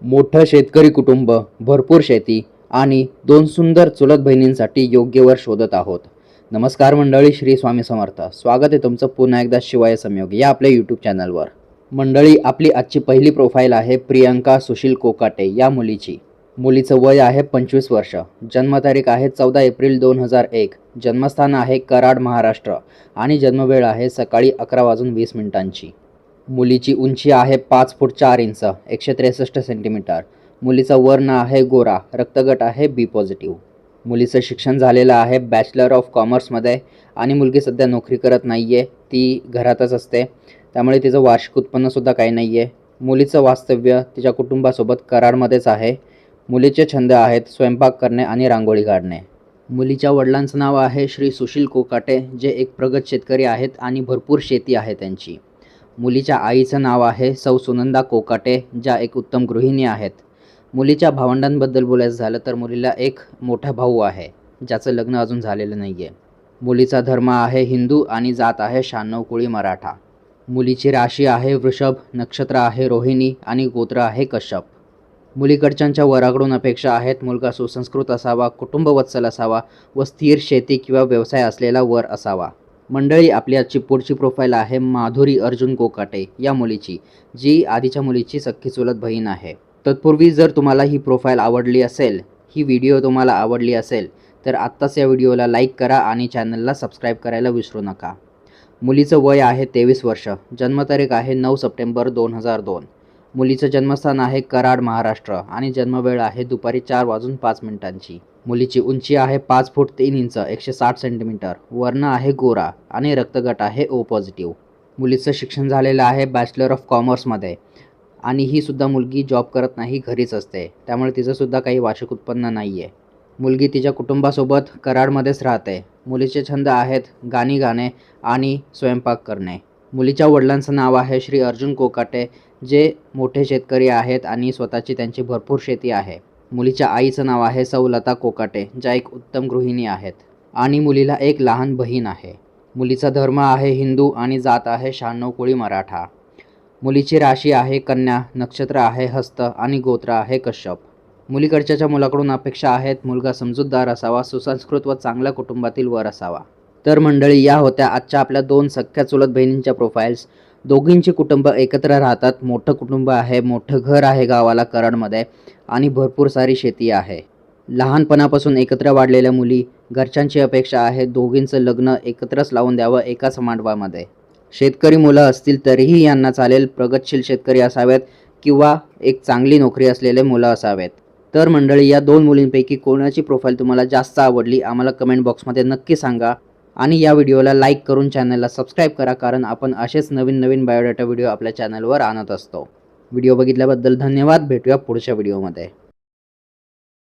मोठं शेतकरी कुटुंब, भरपूर शेती आणि दोन सुंदर चुलत बहिणींसाठी योग्य वर शोधत आहोत. नमस्कार मंडळी, श्री स्वामी समर्थ. स्वागत आहे तुमचं पुन्हा एकदा शिवाय संयोग या आपल्या यूट्यूब चॅनलवर. मंडळी, आपली आजची पहिली प्रोफाईल आहे प्रियंका सुशील कोकाटे या मुलीची. मुलीचं वय आहे 25 वर्ष. जन्मतारीख आहे 14 एप्रिल 2001. जन्मस्थान आहे कराड, महाराष्ट्र आणि जन्मवेळ आहे सकाळी 11:20 मुलीची उंची आहे 5 फूट 4 इंच 163 सेंटीमीटर. मुलीचा वर्ण आहे गोरा, रक्तगट आहे बी पॉझिटिव्ह. मुलीचं शिक्षण झालेलं आहे बॅचलर ऑफ कॉमर्समध्ये आणि मुलगी सध्या नोकरी करत नाही आहे, ती घरातच असते, त्यामुळे तिचं वार्षिक उत्पन्नसुद्धा काही नाही आहे. मुलीचं वास्तव्य तिच्या कुटुंबासोबत कराडमध्येच आहे. मुलीचे छंद आहेत स्वयंपाक करणे आणि रांगोळी काढणे. मुलीच्या वडिलांचं नाव आहे श्री सुशील कोकाटे, जे एक प्रगत शेतकरी आहेत आणि भरपूर शेती आहे त्यांची. मुलीच्या आईचं नाव आहे सौ सुनंदा कोकाटे, ज्या एक उत्तम गृहिणी आहेत. मुलीच्या भावंडांबद्दल बोलायचं झालं तर मुलीला एक मोठा भाऊ आहे, ज्याचं लग्न अजून झालेलं नाही आहे. मुलीचा धर्म आहे हिंदू आणि जात आहे 96 कोळी मराठा. मुलीची राशी आहे वृषभ, नक्षत्र आहे रोहिणी आणि गोत्र आहे कश्यप. मुलीकडच्यांच्या वराकडून अपेक्षा आहेत मुलगा सुसंस्कृत असावा, कुटुंबवत्सल असावा व स्थिर शेती किंवा व्यवसाय असलेला वर असावा. मंडळी, आपली आजची पुढची प्रोफाईल आहे माधुरी अर्जुन कोकाटे या मुलीची, जी आधीच्या मुलीची सख्खी चुलत बहीण आहे. तत्पूर्वी जर तुम्हाला ही प्रोफाईल आवडली असेल, ही व्हिडिओ तुम्हाला आवडली असेल तर आत्ताच या व्हिडिओला लाईक करा आणि चॅनलला सबस्क्राईब करायला विसरू नका. मुलीचं वय आहे 23 वर्ष. जन्मतारीख आहे 9 सप्टेंबर 2002. मुलीचं जन्मस्थान आहे कराड, महाराष्ट्र आणि जन्मवेळ आहे दुपारी 4:05. मुलीची उंची आहे 5 फूट 3 इंच 160 सेंटीमीटर. वर्ण आहे गोरा आणि रक्तगट आहे ओ पॉझिटिव्ह. मुलीचं शिक्षण झालेलं आहे बॅचलर ऑफ कॉमर्समध्ये आणि ही सुद्धा मुलगी जॉब करत नाही, घरीच असते, त्यामुळे तिचंसुद्धा काही वार्षिक उत्पन्न नाही आहे. मुलगी तिच्या कुटुंबासोबत कराडमध्येच राहते. मुलीचे छंद आहेत गाणी गाणे आणि स्वयंपाक करणे. मुलीच्या वडिलांचं नाव आहे श्री अर्जुन कोकाटे, जे मोठे शेतकरी आहेत आणि स्वतःची त्यांची भरपूर शेती आहे. मुलीच्या आईचं नाव आहे सौ लता कोकाटे, ज्या एक उत्तम गृहिणी आहेत आणि मुलीला एक लहान बहीण आहे. मुलीचा धर्म आहे हिंदू आणि जात आहे 96 कोळी मराठा. मुलीची राशी आहे कन्या, नक्षत्र आहे हस्त आणि गोत्र आहे कश्यप. मुलीकडच्या मुलाकडून अपेक्षा आहेत मुलगा समजूतदार असावा, सुसंस्कृत व चांगल्या कुटुंबातील वर असावा. तर मंडळी, या होत्या आजच्या आपल्या दोन सख्ख्या चुलत बहिणींच्या प्रोफाईल्स. दोघींची कुटुंब एकत्र राहतात. मोठं कुटुंब आहे, मोठं घर आहे गावाला कराडमध्ये आणि भरपूर सारी शेती आहे. लहानपणापासून एकत्र वाढलेल्या मुली. घरच्यांची अपेक्षा आहे दोघींचं लग्न एकत्रच लावून द्यावं एकाच मांडवामध्ये. शेतकरी मुलं असतील तरीही यांना चालेल, प्रगतशील शेतकरी असावेत किंवा एक चांगली नोकरी असलेले मुलं असावेत. तर मंडळी, या दोन मुलींपैकी कोणाची प्रोफाईल तुम्हाला जास्त आवडली आम्हाला कमेंट बॉक्समध्ये नक्की सांगा आणि या व्हिडिओला लाईक करून चॅनलला सबस्क्राईब करा, कारण आपण असेच नवीन बायोडाटा व्हिडिओ आपल्या चॅनलवर आणत असतो. व्हिडिओ बघितल्याबद्दल धन्यवाद. भेटूया पुढच्या व्हिडिओमध्ये.